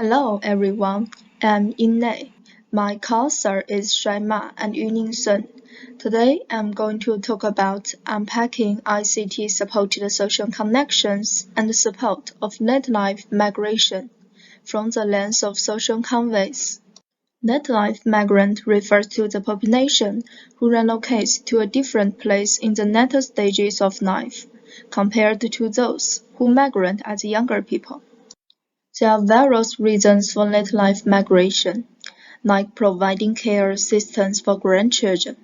Hello everyone, I'm Ying. My co-author is Shuai and Yuling. Today I'm going to talk about unpacking ICT-supported social connections and the support of net life migration from the lens of social convoys. Net life migrant refers to the population who relocates to a different place in the later stages of life, compared to those who migrate as younger people. There are various reasons for net life migration, like providing care assistance for grandchildren.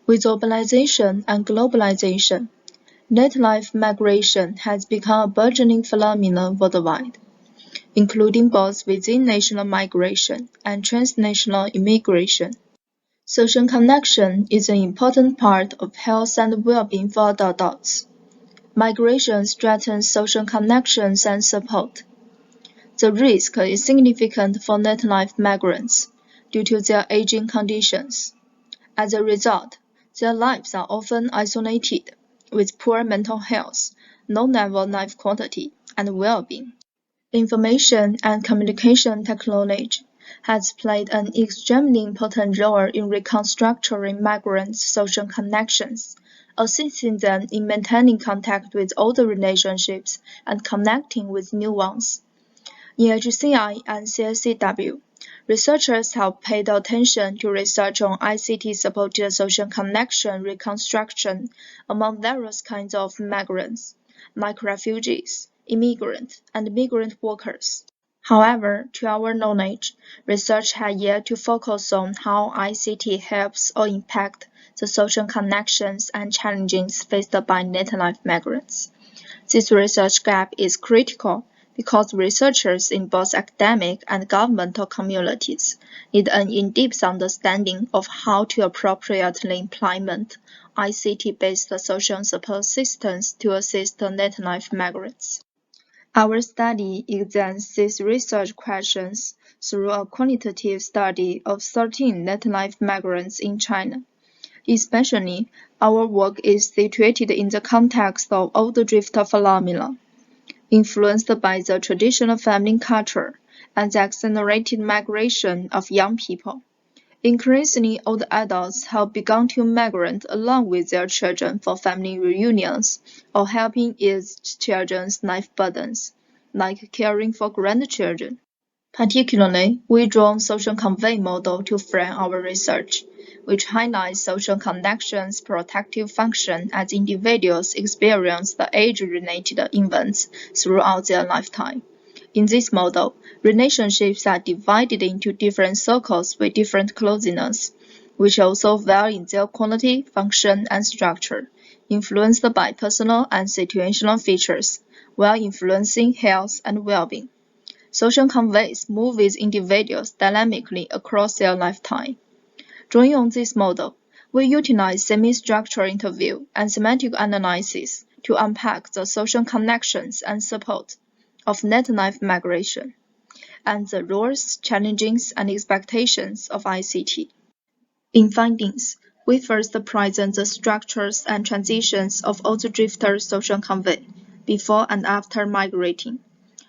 With urbanization and globalization, net life migration has become a burgeoning phenomenon worldwide, including both within national migration and transnational immigration. Social connection is an important part of health and well-being for adults. Migration strengthens social connections and support. The risk is significant for net life migrants due to their aging conditions. As a result, their lives are often isolated, with poor mental health, low-level life quality, and well-being. Information and communication technology has played an extremely important role in reconstructing migrants' social connections, assisting them in maintaining contact with older relationships and connecting with new ones. In SIGCHI and CSCW, researchers have paid attention to research on ICT-supported social connection reconstruction among various kinds of migrants, like refugees, immigrants, and migrant workers. However, to our knowledge, research has yet to focus on how ICT helps or impacts the social connections and challenges faced by net life migrants. This research gap is critical because researchers in both academic and governmental communities need an in-depth understanding of how to appropriately implement ICT-based social support systems to assist net life migrants. Our study examines these research questions through a qualitative study of 13 net life migrants in China. Especially, our work is situated in the context of old drifter phenomena, influenced by the traditional family culture and the accelerated migration of young people. Increasingly, old adults have begun to migrate along with their children for family reunions or helping ease children's life burdens, like caring for grandchildren. Particularly, we draw on social convey model to frame our research, which highlights social connections' protective function as individuals experience the age-related events throughout their lifetime. In this model, relationships are divided into different circles with different closeness, which also vary in their quality, function, and structure, influenced by personal and situational features, while influencing health and well-being. Social conveys move with individuals dynamically across their lifetime. Drawing on this model, we utilize semi-structured interview and semantic analysis to unpack the social connections and support of net life migration, and the roles, challenges, and expectations of ICT. In findings, we first present the structures and transitions of all the drifters' social convey before and after migrating.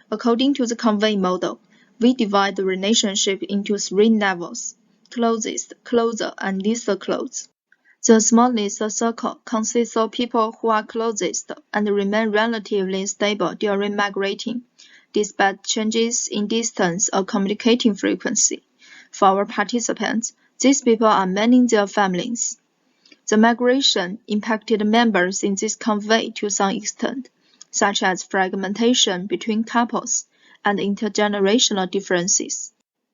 According to the convey model, we divide the relationship into 3 levels: closest, closer, and least close. The smallest circle consists of people who are closest and remain relatively stable during migrating, despite changes in distance or communicating frequency. For our participants, these people are mainly their families. The migration impacted members in this convey to some extent, such as fragmentation between couples and intergenerational differences.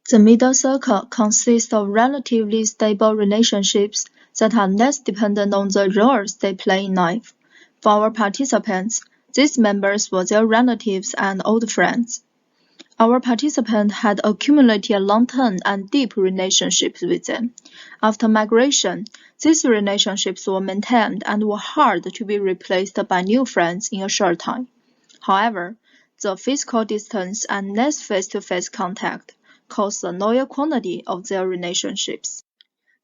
The middle circle consists of relatively stable relationships that are less dependent on the roles they play in life. For our participants, these members were their relatives and old friends. Our participants had accumulated long-term and deep relationships with them. After migration, these relationships were maintained and were hard to be replaced by new friends in a short time. However, the physical distance and less face-to-face contact caused the lower quality of their relationships.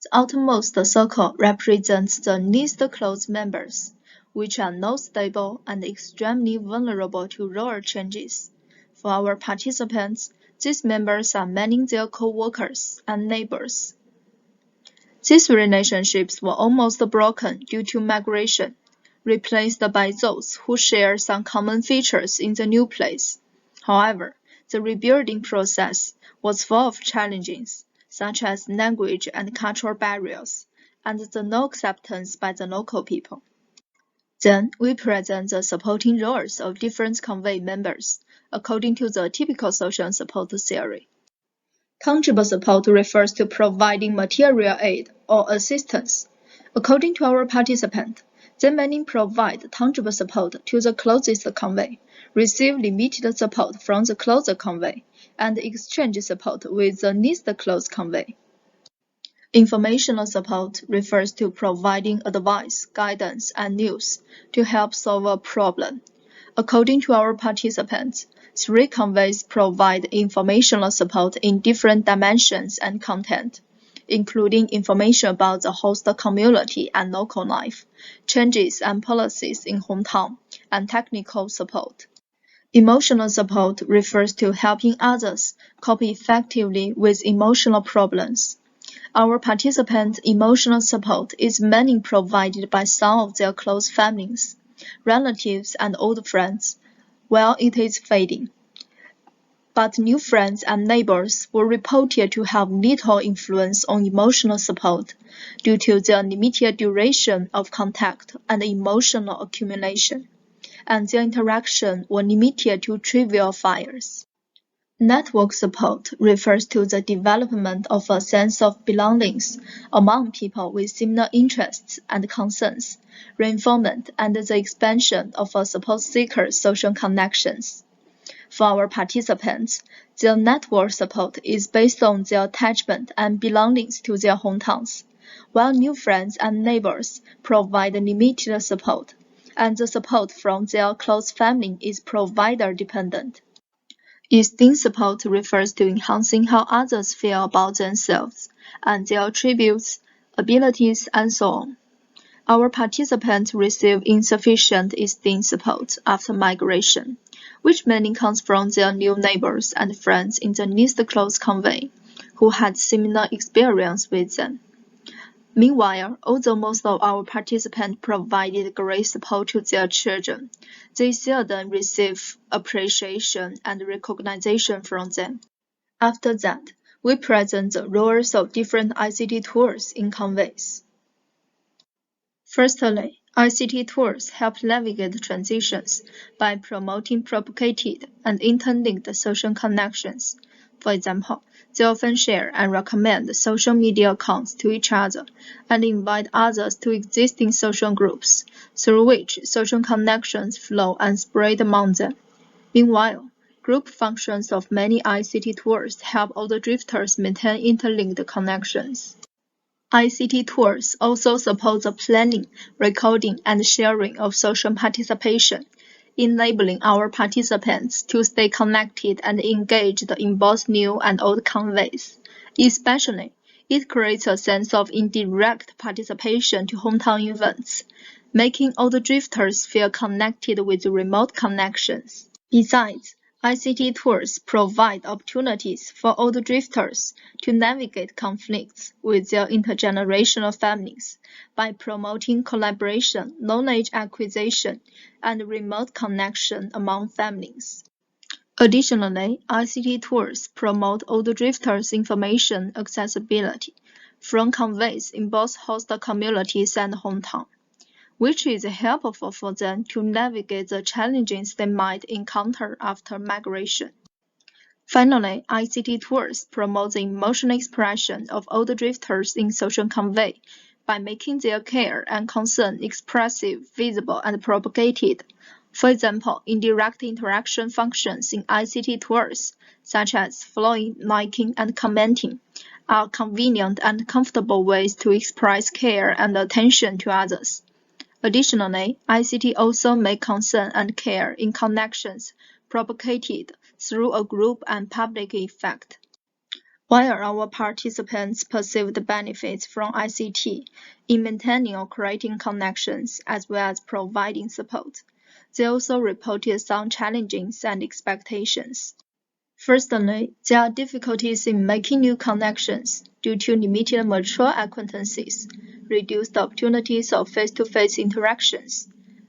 The outermost circle represents the least close members, which are not stable and extremely vulnerable to role changes. For our participants, These members are many their co-workers and neighbors. These relationships were almost broken due to migration, replaced by those who share some common features in the new place. However, the rebuilding process was full of challenges, such as language and cultural barriers, and the no acceptance by the local people. Then, we present the supporting roles of different convoy members, according to the typical social support theory. Tangible support refers to providing material aid or assistance. According to our participant, they mainly provide tangible support to the closest convoy, receive limited support from the closer convoy, and exchange support with the least close convoy. Informational support refers to providing advice, guidance, and news to help solve a problem. According to our participants, 3 convoys provide informational support in different dimensions and content, including information about the host community and local life, changes and policies in hometown, and technical support. Emotional support refers to helping others cope effectively with emotional problems. Our participants' emotional support is mainly provided by some of their close families, relatives, and old friends, while it is fading. But new friends and neighbors were reported to have little influence on emotional support due to their limited duration of contact and emotional accumulation, and their interaction were limited to trivial affairs. Network support refers to the development of a sense of belongings among people with similar interests and concerns, reinforcement, and the expansion of a support seeker's social connections. For our participants, their network support is based on their attachment and belongings to their hometowns, while new friends and neighbors provide limited support, and the support from their close family is provider-dependent. Esteem support refers to enhancing how others feel about themselves and their attributes, abilities, and so on. Our participants receive insufficient esteem support after migration, which mainly comes from their new neighbors and friends in the least close convoy, who had similar experience with them. Meanwhile, although most of our participants provided great support to their children, they seldom receive appreciation and recognition from them. After that, we present the roles of different ICT tools in convoys. Firstly, ICT tools help navigate transitions by promoting propagated and interlinked social connections. For example, they often share and recommend social media accounts to each other and invite others to existing social groups, through which social connections flow and spread among them. Meanwhile, group functions of many ICT tools help all the drifters maintain interlinked connections. ICT tools also support the planning, recording, and sharing of social participation, enabling our participants to stay connected and engaged in both new and old convoys. Especially, it creates a sense of indirect participation to hometown events, making all the drifters feel connected with remote connections. Besides, ICT tools provide opportunities for all the drifters to navigate conflicts with their intergenerational families by promoting collaboration, knowledge acquisition, and remote connection among families. Additionally, ICT tools promote all the drifters' information accessibility from convoys in both host communities and hometown, which is helpful for them to navigate the challenges they might encounter after migration. Finally, ICT tools promote the emotional expression of all the drifters in social convoy by making their care and concern expressive, visible, and propagated. For example, indirect interaction functions in ICT tools, such as following, liking, and commenting, are convenient and comfortable ways to express care and attention to others. Additionally, ICT also make concern and care in connections propagated through a group and public effect. While our participants perceive the benefits from ICT in maintaining or creating connections as well as providing support, they also reported some challenges and expectations. Firstly, there are difficulties in making new connections due to limited mutual acquaintances, reduced opportunities of face-to-face interactions,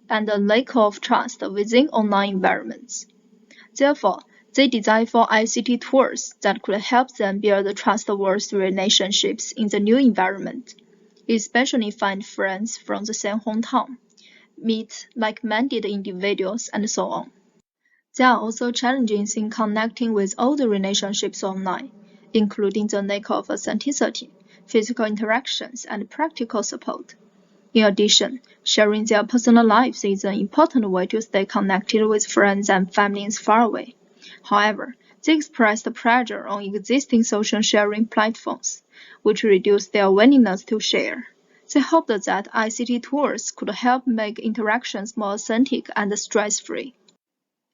and a lack of trust within online environments. Therefore, they design for ICT tools that could help them build trustworthy relationships in the new environment, especially find friends from the same hometown, meet like-minded individuals, and so on. There are also challenges in connecting with older relationships online, including the lack of authenticity, physical interactions, and practical support. In addition, sharing their personal lives is an important way to stay connected with friends and families far away. However, they express the pressure on existing social sharing platforms, which reduce their willingness to share. They hoped that ICT tools could help make interactions more authentic and stress-free.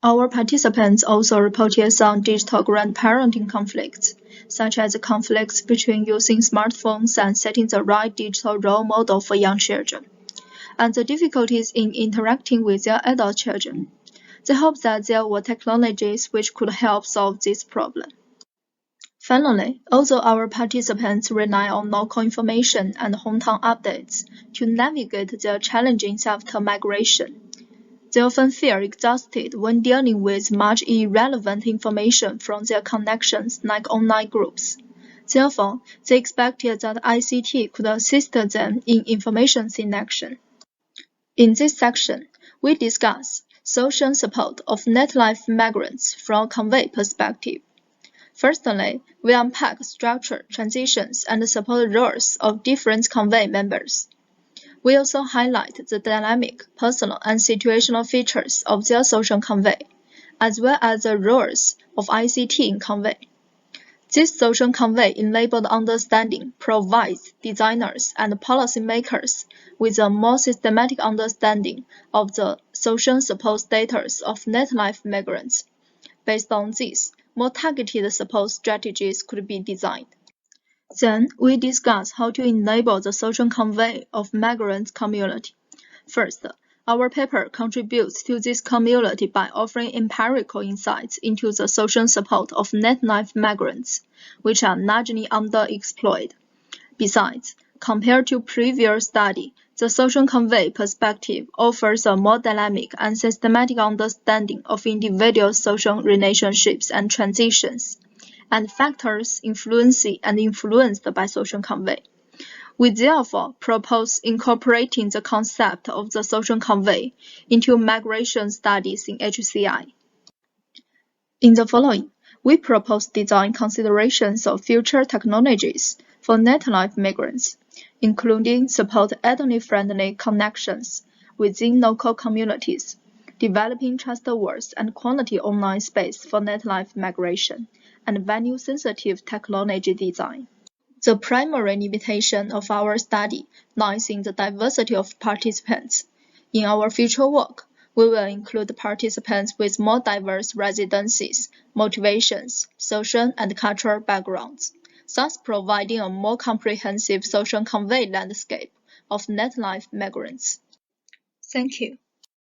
Our participants also reported some digital grandparenting conflicts, such as conflicts between using smartphones and setting the right digital role model for young children, and the difficulties in interacting with their adult children. They hope that there were technologies which could help solve this problem. Finally, although our participants rely on local information and hometown updates to navigate their challenges after migration, they often feel exhausted when dealing with much irrelevant information from their connections like online groups. Therefore, they expected that ICT could assist them in information selection. In this section, we discuss social support of net-life migrants from a convoy perspective. Firstly, we unpack structure, transitions, and support roles of different convoy members. We also highlight the dynamic, personal, and situational features of their social convoy, as well as the roles of ICT in convoy. This social convoy-enabled understanding provides designers and policymakers with a more systematic understanding of the social support status of net-life migrants. Based on this, more targeted support strategies could be designed. Then, we discuss how to enable the social convoy of migrant community. First, our paper contributes to this community by offering empirical insights into the social support of net-life migrants, which are largely underexploited. Besides, compared to previous study, the social convoy perspective offers a more dynamic and systematic understanding of individual social relationships and transitions, and factors influencing and influenced by social convoy. We therefore propose incorporating the concept of the social convoy into migration studies in HCI. In the following, we propose design considerations of future technologies for net-life migrants, including support ethnic-friendly connections within local communities, developing trustworthy and quality online space for net-life migration, and value-sensitive technology design. The primary limitation of our study lies in the diversity of participants. In our future work, we will include participants with more diverse residencies, motivations, social and cultural backgrounds, thus providing a more comprehensive social convoy landscape of net-life migrants. Thank you.